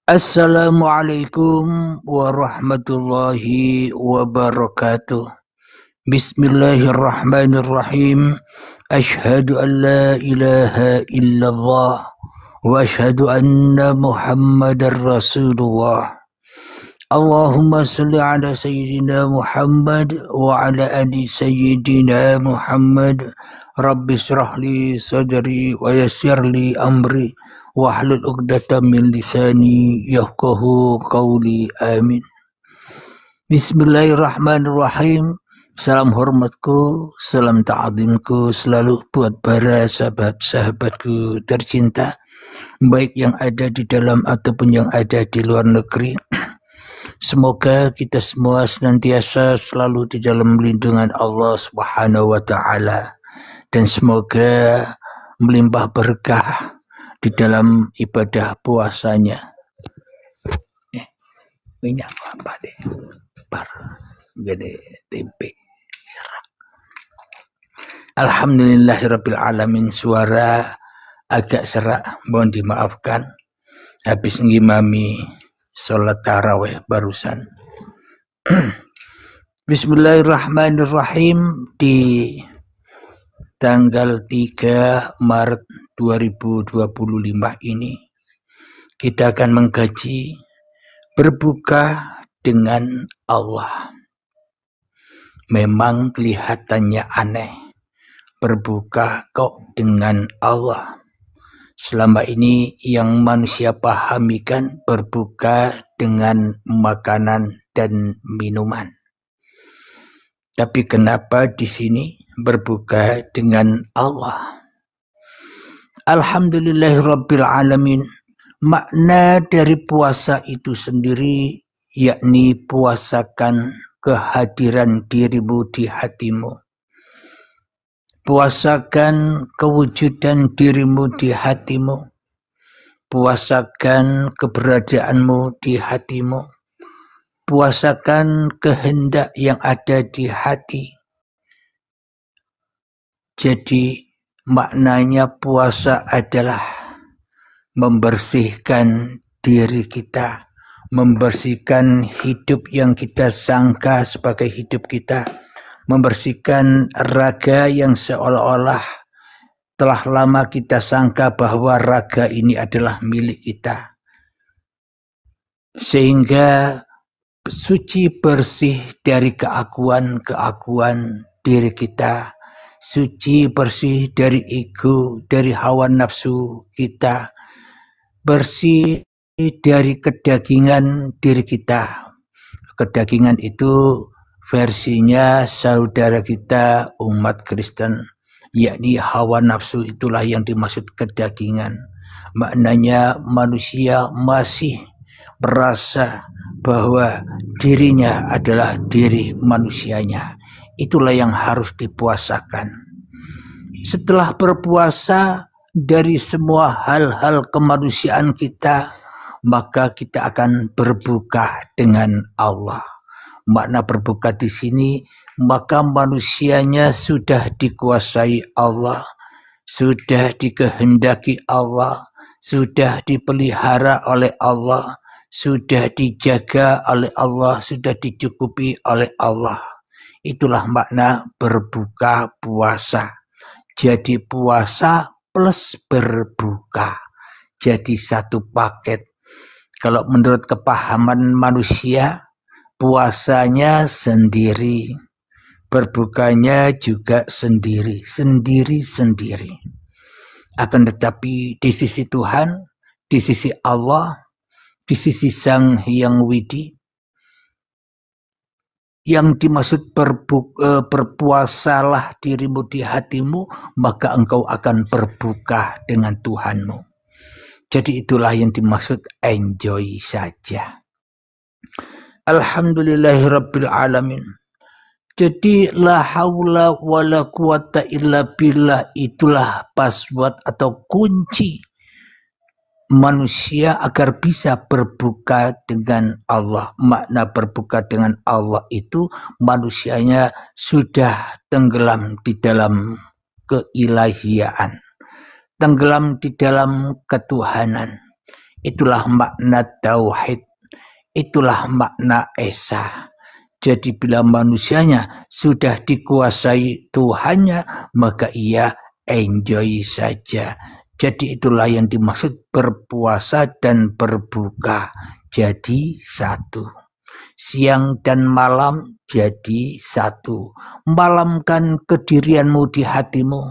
Assalamualaikum warahmatullahi wabarakatuh. Bismillahirrahmanirrahim. Ashhadu an la ilaha illallah wa ashhadu anna Muhammadar Rasulullah. Allahumma salli ala sayyidina Muhammad wa ala ali sayyidina Muhammad. Rabbi shrah li sadri wa yassir li amri wahlul 'uqdatam min lisani yafqahu qawli. Amin. Bismillahirrahmanirrahim. Salam hormatku, salam ta'zimku selalu buat para sahabat-sahabatku tercinta, baik yang ada di dalam ataupun yang ada di luar negeri. Semoga kita semua senantiasa selalu di dalam lindungan Allah Subhanahu wa taala, dan semoga melimpah berkah di dalam ibadah puasanya. Minyak apa deh? Bar gede tempe serak. Alhamdulillahirabbil alamin. Suara agak serak, mohon dimaafkan. Habis ngimami sholat tarawih barusan. Bismillahirrahmanirrahim. Di tanggal 3 Maret 2025 ini kita akan mengkaji berbuka dengan Allah. Memang kelihatannya aneh, berbuka kok dengan Allah. Selama ini yang manusia pahami kan berbuka dengan makanan dan minuman. Tapi kenapa di sini berbuka dengan Allah? Alhamdulillahirabbil alamin. Makna dari puasa itu sendiri yakni puasakan kehadiran dirimu di hatimu. Puasakan kewujudan dirimu di hatimu. Puasakan keberadaanmu di hatimu. Puasakan kehendak yang ada di hati. Jadi maknanya puasa adalah membersihkan diri kita, membersihkan hidup yang kita sangka sebagai hidup kita, membersihkan raga yang seolah-olah telah lama kita sangka bahwa raga ini adalah milik kita, sehingga suci bersih dari keakuan diri kita, suci bersih dari ego, dari hawa nafsu kita, bersih dari kedagingan diri kita. Kedagingan itu versinya saudara kita umat Kristen, yakni hawa nafsu. Itulah yang dimaksud kedagingan. Maknanya manusia masih merasa bahwa dirinya adalah diri manusianya. Itulah yang harus dipuasakan. Setelah berpuasa dari semua hal-hal kemanusiaan kita, maka kita akan berbuka dengan Allah. Makna berbuka di sini, maka manusianya sudah dikuasai Allah, sudah dikehendaki Allah, sudah dipelihara oleh Allah, sudah dijaga oleh Allah, sudah dicukupi oleh Allah. Itulah makna berbuka puasa. Jadi puasa plus berbuka, jadi satu paket. Kalau menurut kepahaman manusia, puasanya sendiri, berbukanya juga sendiri. Akan tetapi di sisi Tuhan, di sisi Allah, di sisi Sang Hyang Widi, yang dimaksud berpuasalah dirimu di hatimu, maka engkau akan berbuka dengan Tuhanmu. Jadi itulah yang dimaksud enjoy saja. Alhamdulillahirabbil alamin. Jadi la haula wala quwata illa billah, itulah password atau kunci manusia agar bisa berbuka dengan Allah. Makna berbuka dengan Allah itu manusianya sudah tenggelam di dalam keilahian, tenggelam di dalam ketuhanan. Itulah makna tauhid, itulah makna esa. Jadi bila manusianya sudah dikuasai Tuhannya, maka ia enjoy saja. Jadi itulah yang dimaksud berpuasa dan berbuka. Jadi satu. Siang dan malam jadi satu. Malamkan kedirianmu di hatimu,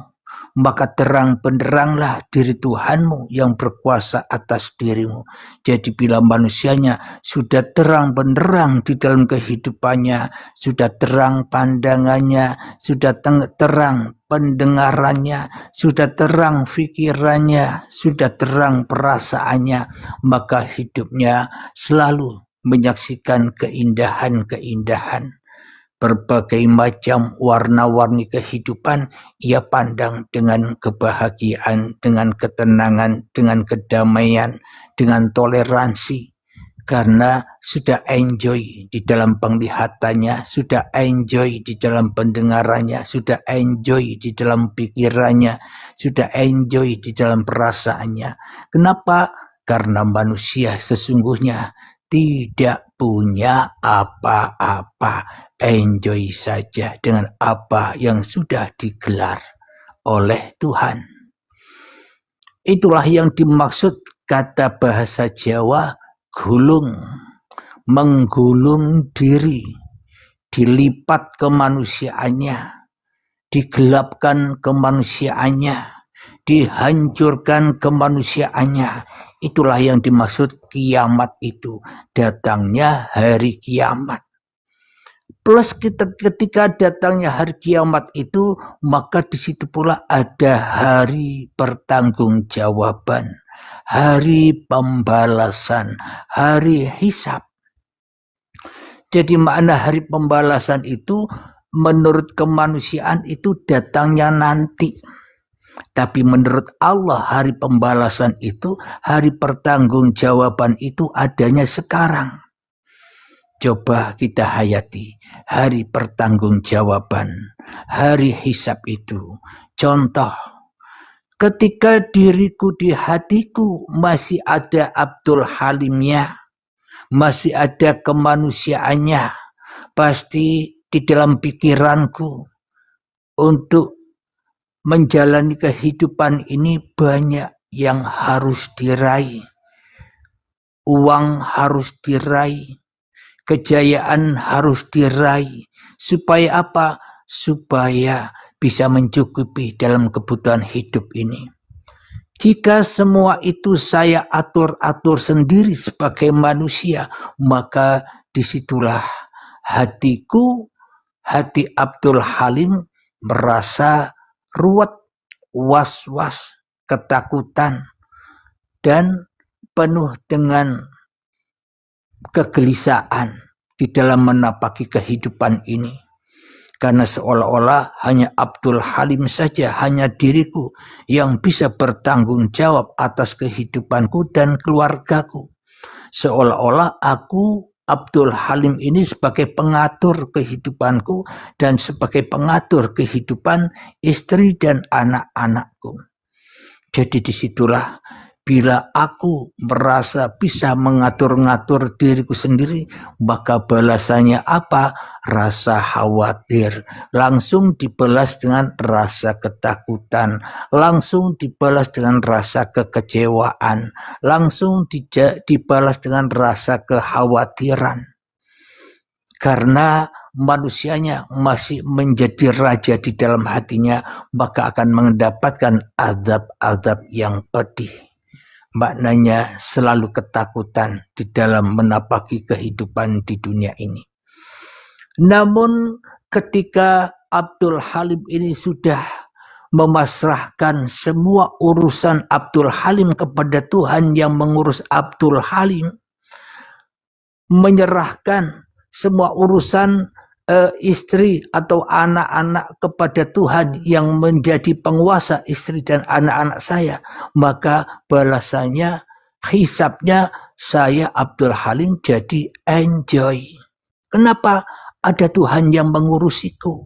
maka terang benderanglah diri Tuhanmu yang berkuasa atas dirimu. Jadi bila manusianya sudah terang benderang di dalam kehidupannya, sudah terang pandangannya, sudah terang pendengarannya, sudah terang pikirannya, sudah terang perasaannya, maka hidupnya selalu menyaksikan keindahan-keindahan. Berbagai macam warna-warni kehidupan ia pandang dengan kebahagiaan, dengan ketenangan, dengan kedamaian, dengan toleransi. Karena sudah enjoy di dalam penglihatannya, sudah enjoy di dalam pendengarannya, sudah enjoy di dalam pikirannya, sudah enjoy di dalam perasaannya. Kenapa? Karena manusia sesungguhnya tidak punya apa-apa, enjoy saja dengan apa yang sudah digelar oleh Tuhan. Itulah yang dimaksud kata bahasa Jawa gulung, menggulung diri, dilipat kemanusiaannya, digelapkan kemanusiaannya, dihancurkan kemanusiaannya. Itulah yang dimaksud kiamat itu, datangnya hari kiamat. Plus ketika datangnya hari kiamat itu, maka di situ pula ada hari pertanggungjawaban, hari pembalasan, hari hisab. Jadi makna hari pembalasan itu menurut kemanusiaan itu datangnya nanti. Tapi menurut Allah hari pembalasan itu, hari pertanggungjawaban itu adanya sekarang. Coba kita hayati hari pertanggungjawaban, hari hisab itu. Contoh, ketika diriku di hatiku masih ada Abdul Halimnya, masih ada kemanusiaannya, pasti di dalam pikiranku untuk menjalani kehidupan ini banyak yang harus diraih. Uang harus diraih, kejayaan harus diraih. Supaya apa? Supaya bisa mencukupi dalam kebutuhan hidup ini. Jika semua itu saya atur-atur sendiri sebagai manusia, maka disitulah hatiku, hati Abdul Halim merasa ruwet, was-was, ketakutan, dan penuh dengan kegelisahan di dalam menapaki kehidupan ini. Karena seolah-olah hanya Abdul Halim saja, hanya diriku yang bisa bertanggung jawab atas kehidupanku dan keluargaku. Seolah-olah aku Abdul Halim ini sebagai pengatur kehidupanku dan sebagai pengatur kehidupan istri dan anak-anakku. Jadi disitulah bila aku merasa bisa mengatur-ngatur diriku sendiri, maka balasannya apa? Rasa khawatir. Langsung dibalas dengan rasa ketakutan. Langsung dibalas dengan rasa kekecewaan. Langsung dibalas dengan rasa kekhawatiran. Karena manusianya masih menjadi raja di dalam hatinya, maka akan mendapatkan azab-azab yang pedih. Maknanya selalu ketakutan di dalam menapaki kehidupan di dunia ini. Namun ketika Abdul Halim ini sudah memasrahkan semua urusan Abdul Halim kepada Tuhan yang mengurus Abdul Halim, menyerahkan semua urusan istri atau anak-anak kepada Tuhan yang menjadi penguasa istri dan anak-anak saya, maka balasannya, hisabnya, saya Abdul Halim jadi enjoy. Kenapa? Ada Tuhan yang mengurusiku.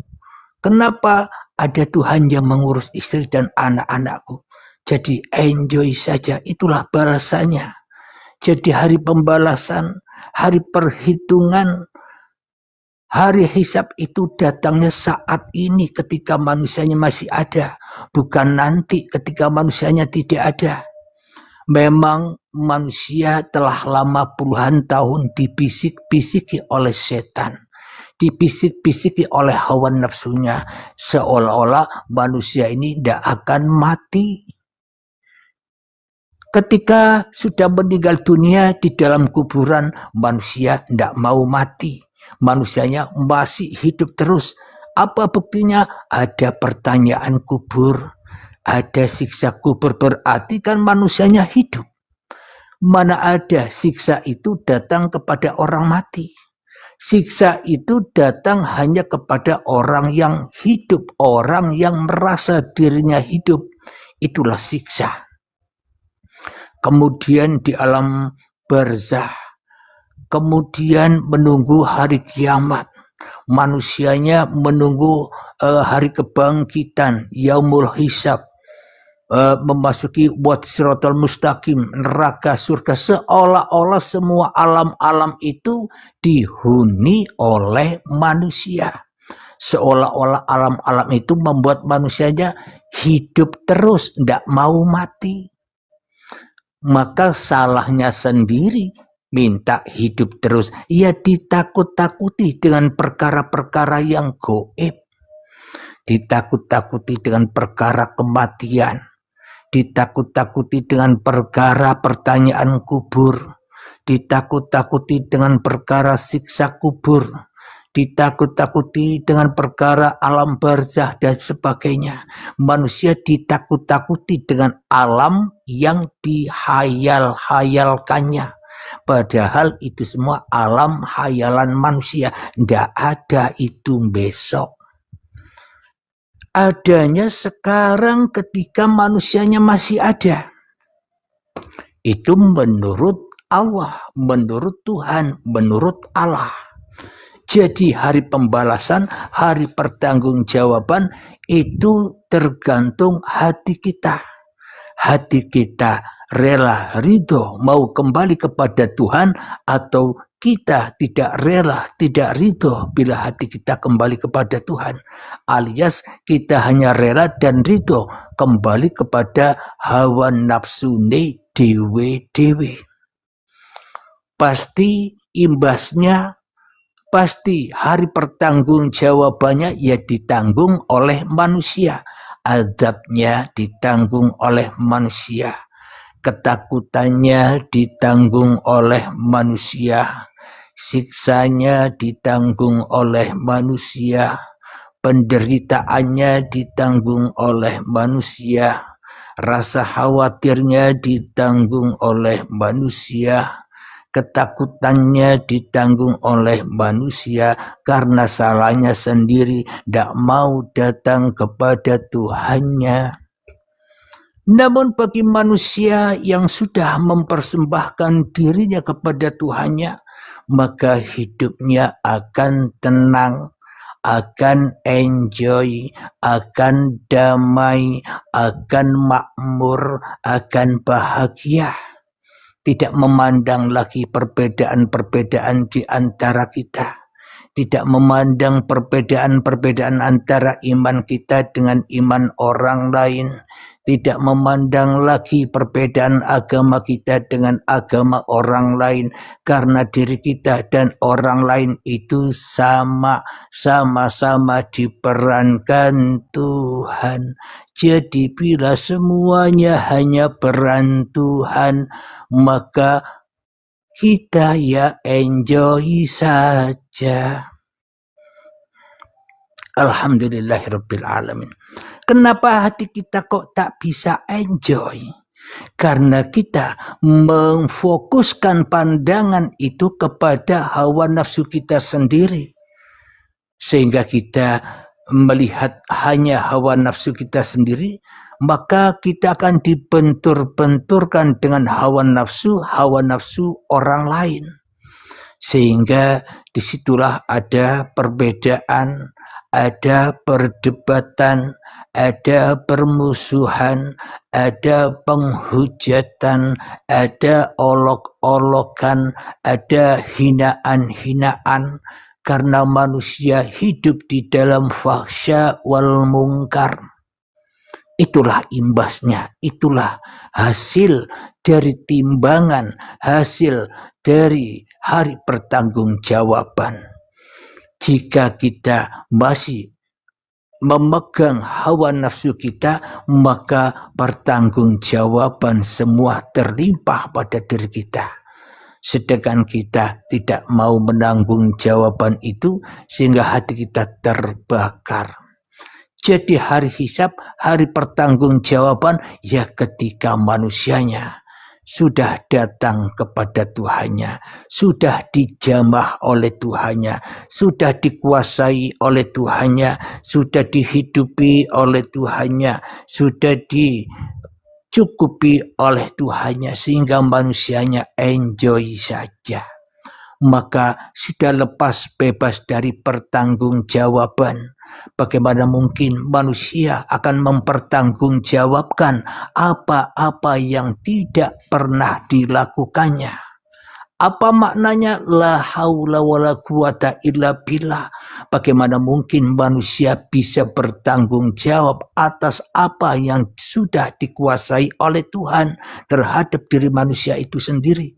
Kenapa? Ada Tuhan yang mengurus istri dan anak-anakku. Jadi enjoy saja, itulah balasannya. Jadi hari pembalasan, hari perhitungan, hari hisab itu datangnya saat ini ketika manusianya masih ada, bukan nanti ketika manusianya tidak ada. Memang manusia telah lama puluhan tahun dibisik-bisiki oleh setan, dibisik-bisiki oleh hawa nafsunya, seolah-olah manusia ini tidak akan mati. Ketika sudah meninggal dunia di dalam kuburan, manusia tidak mau mati. Manusianya masih hidup terus. Apa buktinya? Ada pertanyaan kubur, ada siksa kubur, berarti kan manusianya hidup. Mana ada siksa itu datang kepada orang mati. Siksa itu datang hanya kepada orang yang hidup, orang yang merasa dirinya hidup. Itulah siksa. Kemudian di alam barzah, kemudian menunggu hari kiamat. Manusianya menunggu hari kebangkitan, yaumul hisab, memasuki siratal mustaqim, neraka, surga, seolah-olah semua alam-alam itu dihuni oleh manusia. Seolah-olah alam-alam itu membuat manusianya hidup terus, tidak mau mati. Maka salahnya sendiri, minta hidup terus. Ia ditakut-takuti dengan perkara-perkara yang gaib. Ditakut-takuti dengan perkara kematian. Ditakut-takuti dengan perkara pertanyaan kubur. Ditakut-takuti dengan perkara siksa kubur. Ditakut-takuti dengan perkara alam barzah dan sebagainya. Manusia ditakut-takuti dengan alam yang dihayal-hayalkannya. Padahal itu semua alam hayalan manusia. Tidak ada itu besok. Adanya sekarang ketika manusianya masih ada. Itu menurut Allah, menurut Tuhan, menurut Allah. Jadi hari pembalasan, hari pertanggungjawaban itu tergantung hati kita. Hati kita rela, ridho, mau kembali kepada Tuhan, atau kita tidak rela, tidak ridho bila hati kita kembali kepada Tuhan. Alias kita hanya rela dan ridho kembali kepada hawa nafsu dewe-dewe. Pasti imbasnya, pasti hari pertanggungjawabannya ya ditanggung oleh manusia. Azabnya ditanggung oleh manusia. Ketakutannya ditanggung oleh manusia. Siksanya ditanggung oleh manusia. Penderitaannya ditanggung oleh manusia. Rasa khawatirnya ditanggung oleh manusia. Ketakutannya ditanggung oleh manusia karena salahnya sendiri, tidak mau datang kepada Tuhannya. Namun bagi manusia yang sudah mempersembahkan dirinya kepada Tuhannya, maka hidupnya akan tenang, akan enjoy, akan damai, akan makmur, akan bahagia. Tidak memandang lagi perbedaan-perbedaan di antara kita. Tidak memandang perbedaan-perbedaan antara iman kita dengan iman orang lain. Tidak memandang lagi perbedaan agama kita dengan agama orang lain. Karena diri kita dan orang lain itu sama-sama diperankan Tuhan. Jadi bila semuanya hanya peran Tuhan, maka kita ya enjoy saja. Alhamdulillahirabbil alamin. Kenapa hati kita kok tak bisa enjoy? Karena kita memfokuskan pandangan itu kepada hawa nafsu kita sendiri. Sehingga kita melihat hanya hawa nafsu kita sendiri, maka kita akan dibentur-benturkan dengan hawa nafsu orang lain. Sehingga disitulah ada perbedaan, ada perdebatan, ada permusuhan, ada penghujatan, ada olok-olokan, ada hinaan-hinaan, karena manusia hidup di dalam fahsya wal mungkar. Itulah imbasnya, itulah hasil dari timbangan, hasil dari hari pertanggungjawaban. Jika kita masih memegang hawa nafsu kita, maka pertanggungjawaban semua terlimpah pada diri kita. Sedangkan kita tidak mau menanggung jawaban itu, sehingga hati kita terbakar. Jadi hari hisab, hari pertanggungjawaban, ya ketika manusianya sudah datang kepada Tuhannya, sudah dijamah oleh Tuhannya, sudah dikuasai oleh Tuhannya, sudah dihidupi oleh Tuhannya, sudah dicukupi oleh Tuhannya, sehingga manusianya enjoy saja. Maka sudah lepas bebas dari pertanggungjawaban. Bagaimana mungkin manusia akan mempertanggungjawabkan apa-apa yang tidak pernah dilakukannya? Apa maknanya la haula wala quwata illa billah? Bagaimana mungkin manusia bisa bertanggung jawab atas apa yang sudah dikuasai oleh Tuhan terhadap diri manusia itu sendiri?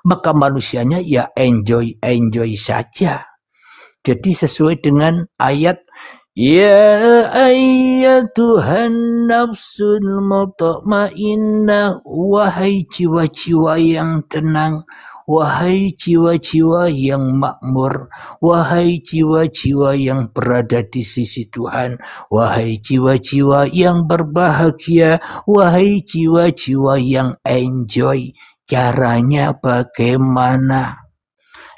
Maka manusianya ya enjoy saja. Jadi sesuai dengan ayat, ya ayyatuhan nafsul mutmainnah, wahai jiwa-jiwa yang tenang, wahai jiwa-jiwa yang makmur, wahai jiwa-jiwa yang berada di sisi Tuhan, wahai jiwa-jiwa yang berbahagia, wahai jiwa-jiwa yang enjoy. Caranya bagaimana?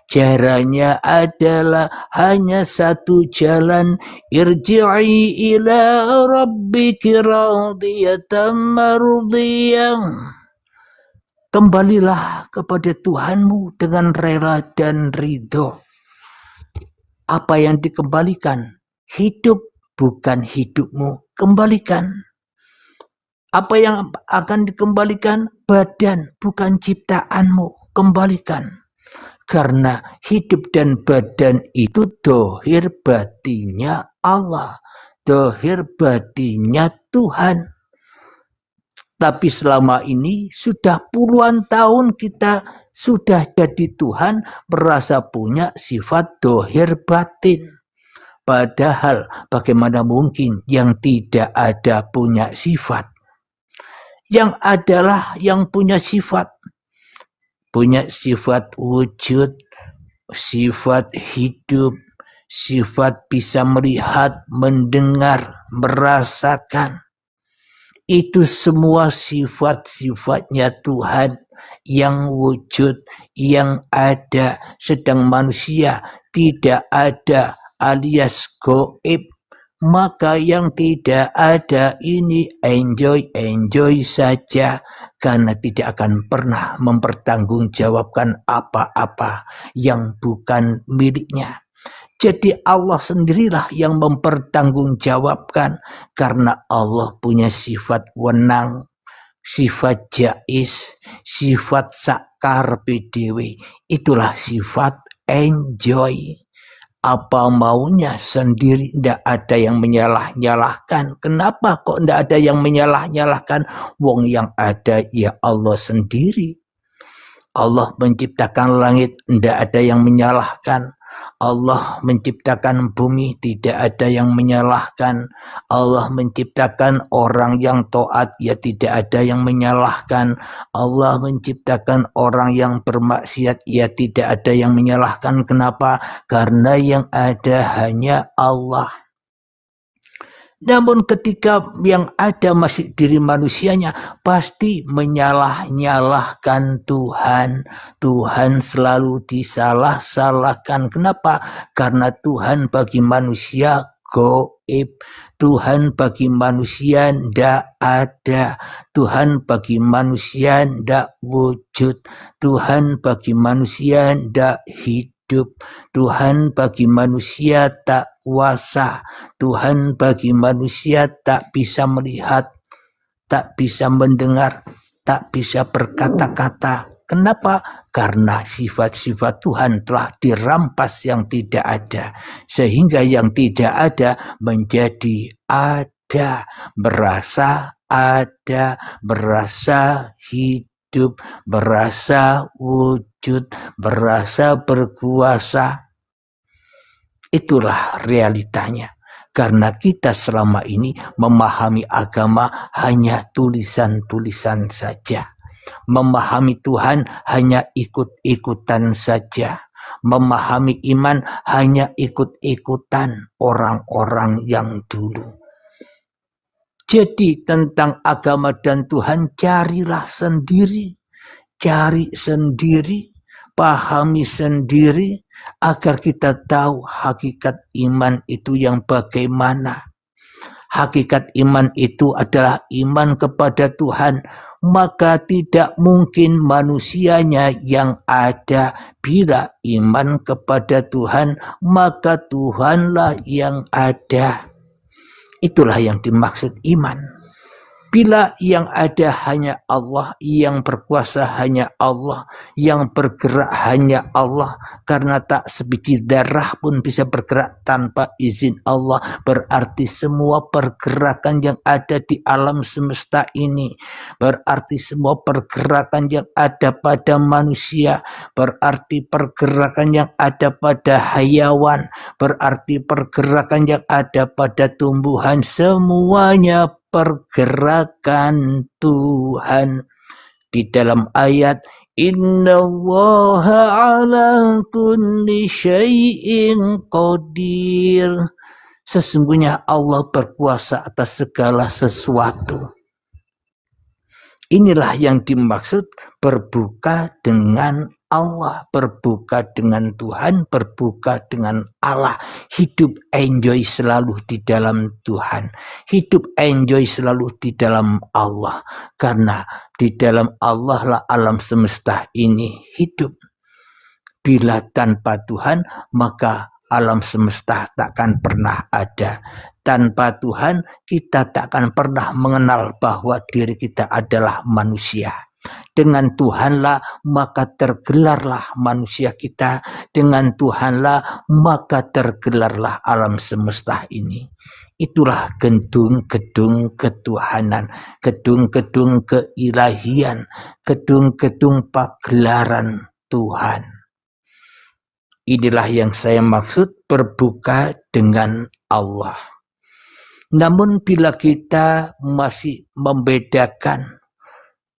Caranya adalah hanya satu jalan, irji'i ila rabbiki radiyatan mardiyah. Kembalilah kepada Tuhanmu dengan rela dan ridho. Apa yang dikembalikan? Hidup bukan hidupmu, kembalikan. Apa yang akan dikembalikan? Badan bukan ciptaanmu, kembalikan. Karena hidup dan badan itu dohir batinnya Allah, dohir batinnya Tuhan. Tapi selama ini sudah puluhan tahun kita sudah jadi Tuhan, merasa punya sifat dohir batin. Padahal bagaimana mungkin yang tidak ada punya sifat? Yang adalah yang punya sifat. Punya sifat wujud, sifat hidup, sifat bisa melihat, mendengar, merasakan. Itu semua sifat-sifatnya Tuhan yang wujud, yang ada. Sedang manusia tidak ada alias goib. Maka yang tidak ada ini enjoy saja, karena tidak akan pernah mempertanggungjawabkan apa-apa yang bukan miliknya. Jadi Allah sendirilah yang mempertanggungjawabkan, karena Allah punya sifat wenang, sifat jais, sifat sakar PDW. Itulah sifat enjoy. Apa maunya sendiri, tidak ada yang menyalah-nyalahkan. Kenapa kok tidak ada yang menyalah-nyalahkan? Wong yang ada ya Allah sendiri. Allah menciptakan langit, tidak ada yang menyalahkan. Allah menciptakan bumi, tidak ada yang menyalahkan. Allah menciptakan orang yang taat, ya tidak ada yang menyalahkan. Allah menciptakan orang yang bermaksiat, ya tidak ada yang menyalahkan. Kenapa? Karena yang ada hanya Allah. Namun ketika yang ada masih diri manusianya, pasti menyalah-nyalahkan Tuhan. Tuhan selalu disalah-salahkan. Kenapa? Karena Tuhan bagi manusia goib. Tuhan bagi manusia tidak ada. Tuhan bagi manusia tidak wujud. Tuhan bagi manusia tidak hidup. hidup, Tuhan bagi manusia tak kuasa, Tuhan bagi manusia tak bisa melihat, tak bisa mendengar, tak bisa berkata-kata. Kenapa? Karena sifat-sifat Tuhan telah dirampas yang tidak ada, sehingga yang tidak ada menjadi ada, berasa hidup, berasa wujud, berasa berkuasa. Itulah realitanya. Karena kita selama ini memahami agama hanya tulisan-tulisan saja. Memahami Tuhan hanya ikut-ikutan saja. Memahami iman hanya ikut-ikutan orang-orang yang dulu. Jadi tentang agama dan Tuhan carilah sendiri. Cari sendiri, pahami sendiri, agar kita tahu hakikat iman itu yang bagaimana. Hakikat iman itu adalah iman kepada Tuhan, maka tidak mungkin manusianya yang ada. Bila iman kepada Tuhan, maka Tuhanlah yang ada. Itulah yang dimaksud iman. Bila yang ada hanya Allah, yang berkuasa hanya Allah, yang bergerak hanya Allah, karena tak sebiji darah pun bisa bergerak tanpa izin Allah, berarti semua pergerakan yang ada di alam semesta ini, berarti semua pergerakan yang ada pada manusia, berarti pergerakan yang ada pada hayawan, berarti pergerakan yang ada pada tumbuhan, semuanya pergerakan Tuhan. Di dalam ayat Innallaha ala kulli syai'in qadir, sesungguhnya Allah berkuasa atas segala sesuatu. Inilah yang dimaksud berbuka dengan Allah, berbuka dengan Tuhan, berbuka dengan Allah. Hidup enjoy selalu di dalam Tuhan. Hidup enjoy selalu di dalam Allah. Karena di dalam Allah lah alam semesta ini hidup. Bila tanpa Tuhan, maka alam semesta takkan pernah ada. Tanpa Tuhan, kita takkan pernah mengenal bahwa diri kita adalah manusia. Dengan Tuhanlah maka tergelarlah manusia kita. Dengan Tuhanlah maka tergelarlah alam semesta ini. Itulah gedung-gedung ketuhanan, gedung-gedung keilahian, gedung-gedung pagelaran Tuhan. Inilah yang saya maksud berbuka dengan Allah. Namun bila kita masih membedakan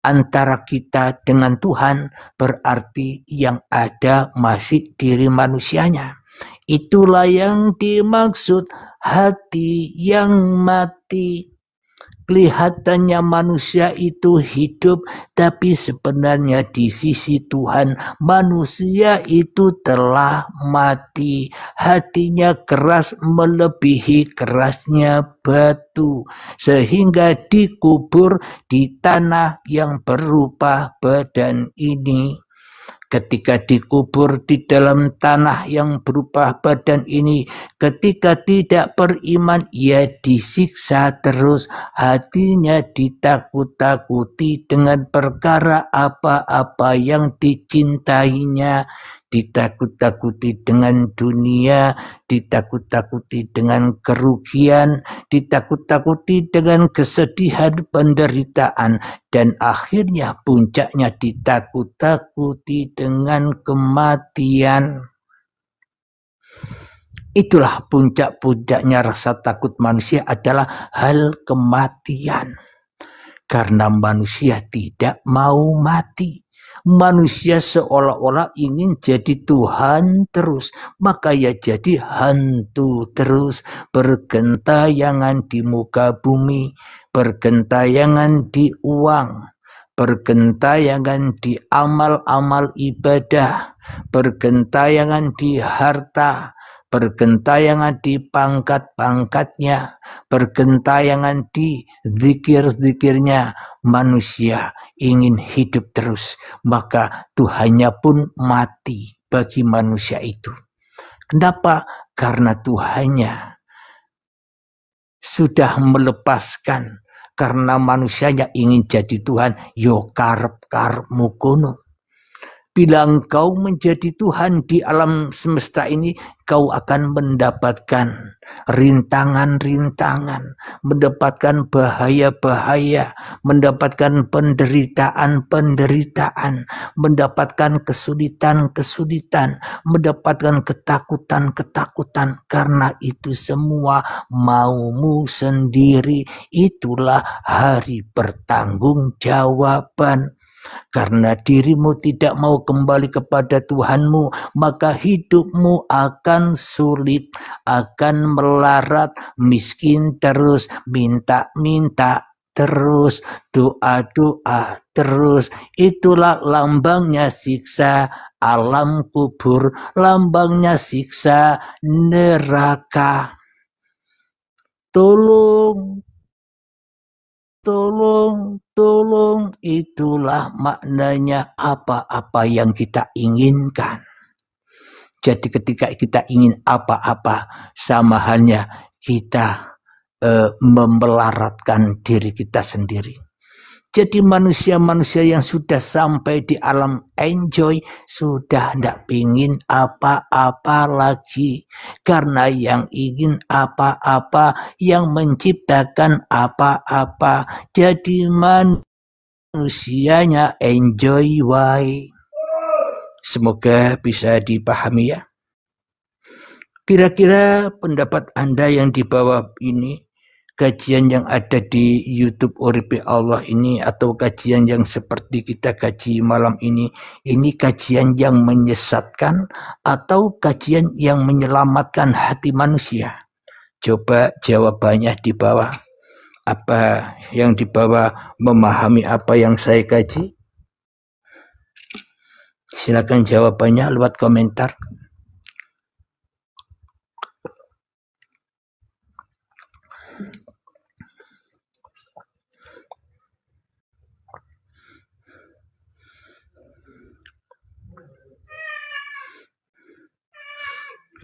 antara kita dengan Tuhan, berarti yang ada masih diri manusianya. Itulah yang dimaksud hati yang mati. Kelihatannya manusia itu hidup, tapi sebenarnya di sisi Tuhan manusia itu telah mati. Hatinya keras melebihi kerasnya batu, sehingga dikubur di tanah yang berupa badan ini. Ketika dikubur di dalam tanah yang berupa badan ini, ketika tidak beriman, ia disiksa terus. Hatinya ditakut-takuti dengan perkara apa-apa yang dicintainya. Ditakut-takuti dengan dunia, ditakut-takuti dengan kerugian, ditakut-takuti dengan kesedihan, penderitaan, dan akhirnya puncaknya ditakut-takuti dengan kematian. Itulah puncak-puncaknya rasa takut manusia adalah hal kematian. Karena manusia tidak mau mati. Manusia seolah-olah ingin jadi Tuhan terus, maka ya jadi hantu terus, bergentayangan di muka bumi, bergentayangan di uang, bergentayangan di amal-amal ibadah, bergentayangan di harta, bergentayangan di pangkat-pangkatnya, bergentayangan di zikir-zikirnya. Manusia ingin hidup terus, maka Tuhannya pun mati. bagi manusia itu. Kenapa? Karena Tuhannya sudah melepaskan. Karena manusianya ingin jadi Tuhan, yo karep-karepmu kono. Bila engkau menjadi Tuhan di alam semesta ini, kau akan mendapatkan rintangan-rintangan, mendapatkan bahaya-bahaya, mendapatkan penderitaan-penderitaan, mendapatkan kesulitan-kesulitan, mendapatkan ketakutan-ketakutan. Karena itu semua maumu sendiri, itulah hari pertanggungjawaban. Karena dirimu tidak mau kembali kepada Tuhanmu, maka hidupmu akan sulit, akan melarat, miskin terus, minta-minta terus, doa-doa terus. Itulah lambangnya siksa alam kubur, lambangnya siksa neraka. Tolong, itulah maknanya apa-apa yang kita inginkan. Jadi ketika kita ingin apa-apa, sama halnya kita memelaratkan diri kita sendiri. Jadi manusia-manusia yang sudah sampai di alam enjoy sudah tidak pingin apa-apa lagi. Karena yang ingin apa-apa, yang menciptakan apa-apa. Jadi manusianya enjoy wae. Semoga bisa dipahami ya. Kira-kira pendapat Anda yang di bawah ini, kajian yang ada di YouTube Uripi Allah ini, atau kajian yang seperti kita kaji malam ini kajian yang menyesatkan atau kajian yang menyelamatkan hati manusia? Coba jawabannya di bawah. Apa yang di bawah memahami apa yang saya kaji? Silakan jawabannya lewat komentar.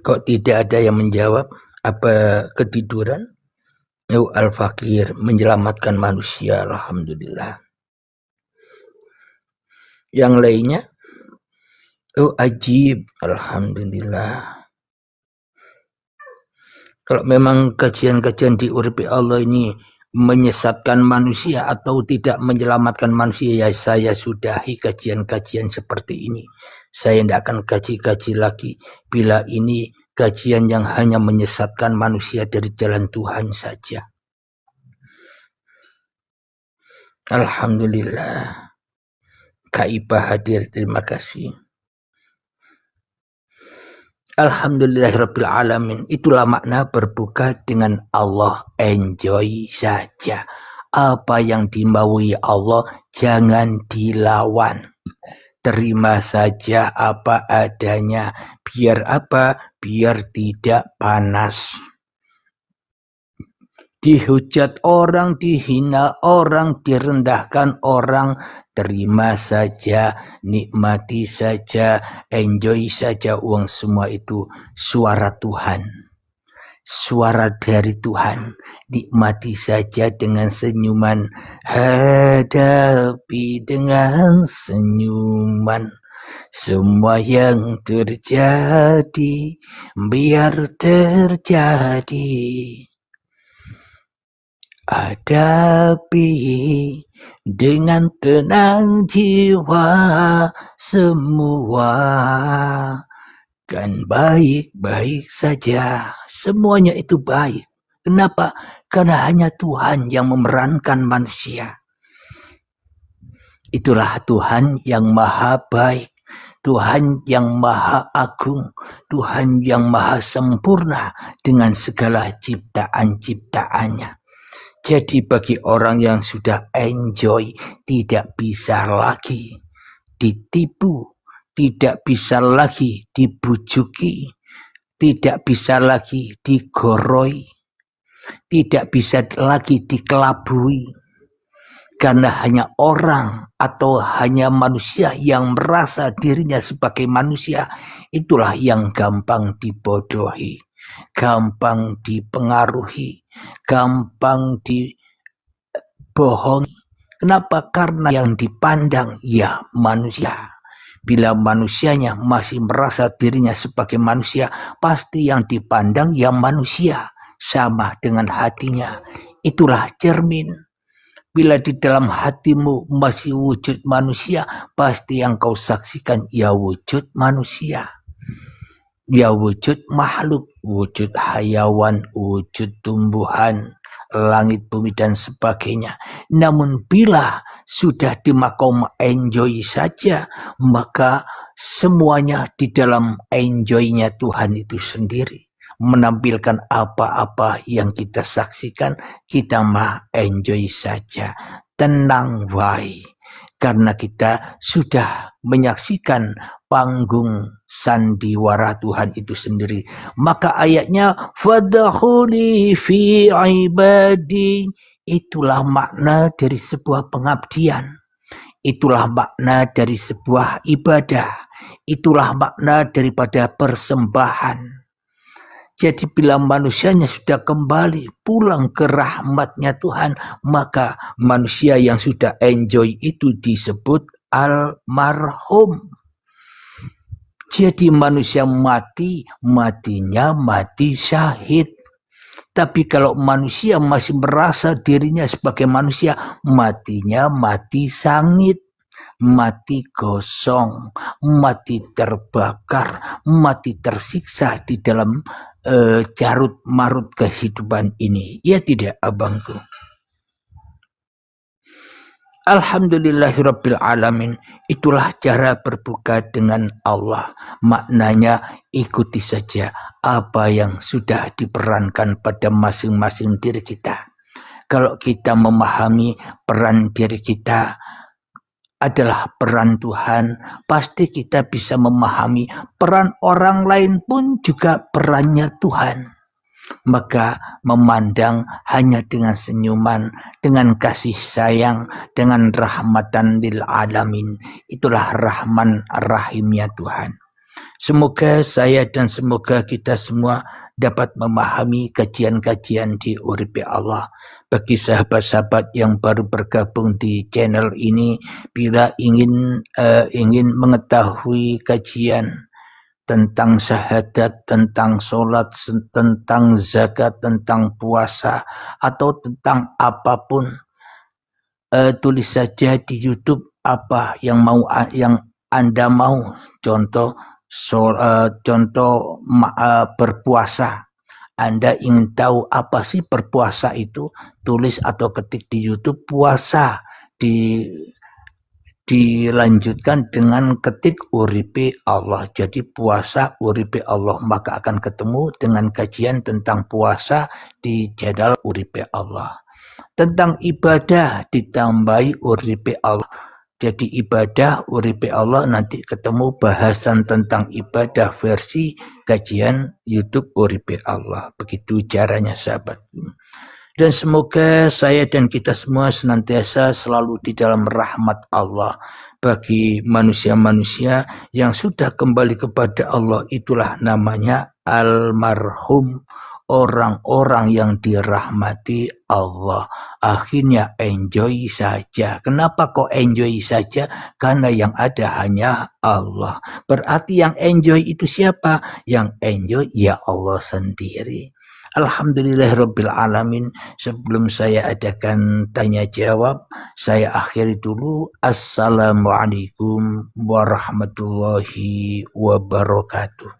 Kok tidak ada yang menjawab? Apa ketiduran? Al-Fakir menyelamatkan manusia, alhamdulillah. Yang lainnya? Ajib, alhamdulillah. Kalau memang kajian-kajian di Uripi Allah ini menyesatkan manusia atau tidak menyelamatkan manusia, ya saya sudahi kajian-kajian seperti ini. Saya tidak akan kaji-kaji lagi bila ini kajian yang hanya menyesatkan manusia dari jalan Tuhan saja. Alhamdulillah. Kak Ipa hadir, terima kasih. Alhamdulillahirabbil alamin. Itulah makna berbuka dengan Allah. Enjoy saja. Apa yang dimaui Allah jangan dilawan. Terima saja apa adanya. Biar apa? Biar tidak panas. Dihujat orang, dihina orang, direndahkan orang, terima saja, nikmati saja, enjoy saja. Uang semua itu suara Tuhan, suara dari Tuhan. Nikmati saja dengan senyuman, hadapi dengan senyuman. Semua yang terjadi biar terjadi. Hadapi dengan tenang jiwa, semua kan baik-baik saja. Semuanya itu baik. Kenapa? Karena hanya Tuhan yang memerankan manusia. Itulah Tuhan yang maha baik, Tuhan yang maha agung, Tuhan yang maha sempurna dengan segala ciptaan-ciptaannya. Jadi bagi orang yang sudah enjoy, tidak bisa lagi ditipu, tidak bisa lagi dibujuki, tidak bisa lagi digoroi, tidak bisa lagi dikelabui. Karena hanya orang atau hanya manusia yang merasa dirinya sebagai manusia, itulah yang gampang dibodohi, gampang dipengaruhi, gampang dibohongi. Kenapa? Karena yang dipandang ya manusia. Bila manusianya masih merasa dirinya sebagai manusia, pasti yang dipandang yang manusia, sama dengan hatinya. Itulah cermin. Bila di dalam hatimu masih wujud manusia, pasti yang kau saksikan ya wujud manusia. Ya wujud makhluk, wujud hayawan, wujud tumbuhan, langit, bumi, dan sebagainya. Namun bila sudah di makom enjoy saja, maka semuanya di dalam enjoy-nya Tuhan itu sendiri. Menampilkan apa-apa yang kita saksikan, kita mah enjoy saja. Tenang wae. Karena kita sudah menyaksikan panggung sandiwara Tuhan itu sendiri. Maka ayatnya fadkhuli fi ibadi, itulah makna dari sebuah pengabdian. Itulah makna dari sebuah ibadah. Itulah makna daripada persembahan. Jadi bila manusianya sudah kembali pulang ke rahmatnya Tuhan, maka manusia yang sudah enjoy itu disebut almarhum. Jadi manusia mati, matinya mati syahid. Tapi kalau manusia masih merasa dirinya sebagai manusia, matinya mati sangit, mati gosong, mati terbakar, mati tersiksa di dalam carut marut kehidupan ini. Ya tidak, abangku? Alhamdulillahirabbil alamin. Itulah cara berbuka dengan Allah. Maknanya ikuti saja apa yang sudah diperankan pada masing-masing diri kita. Kalau kita memahami peran diri kita adalah peran Tuhan, pasti kita bisa memahami peran orang lain pun juga perannya Tuhan. Maka memandang hanya dengan senyuman, dengan kasih sayang, dengan rahmatan lil alamin. Itulah rahman rahimnya Tuhan. Semoga saya dan semoga kita semua dapat memahami kajian-kajian di Uripi Allah. Bagi sahabat-sahabat yang baru bergabung di channel ini, bila ingin mengetahui kajian tentang syahadat, tentang sholat, tentang zakat, tentang puasa, atau tentang apapun, tulis saja di YouTube apa yang Anda mau. Contoh berpuasa. Anda ingin tahu apa sih berpuasa itu, tulis atau ketik di YouTube puasa, dilanjutkan dengan ketik Uripi Allah. Jadi puasa Uripi Allah, maka akan ketemu dengan kajian tentang puasa di channel Uripi Allah. Tentang ibadah ditambahi Uripi Allah. Jadi ibadah Uripi Allah, nanti ketemu bahasan tentang ibadah versi kajian YouTube Uripi Allah. Begitu caranya, sahabat. Dan semoga saya dan kita semua senantiasa selalu di dalam rahmat Allah. Bagi manusia-manusia yang sudah kembali kepada Allah, itulah namanya almarhum. Orang-orang yang dirahmati Allah. Akhirnya enjoy saja. Kenapa kok enjoy saja? Karena yang ada hanya Allah. Berarti yang enjoy itu siapa? Yang enjoy ya Allah sendiri. Alhamdulillahirabbil alamin. Sebelum saya adakan tanya jawab, saya akhiri dulu. Assalamualaikum warahmatullahi wabarakatuh.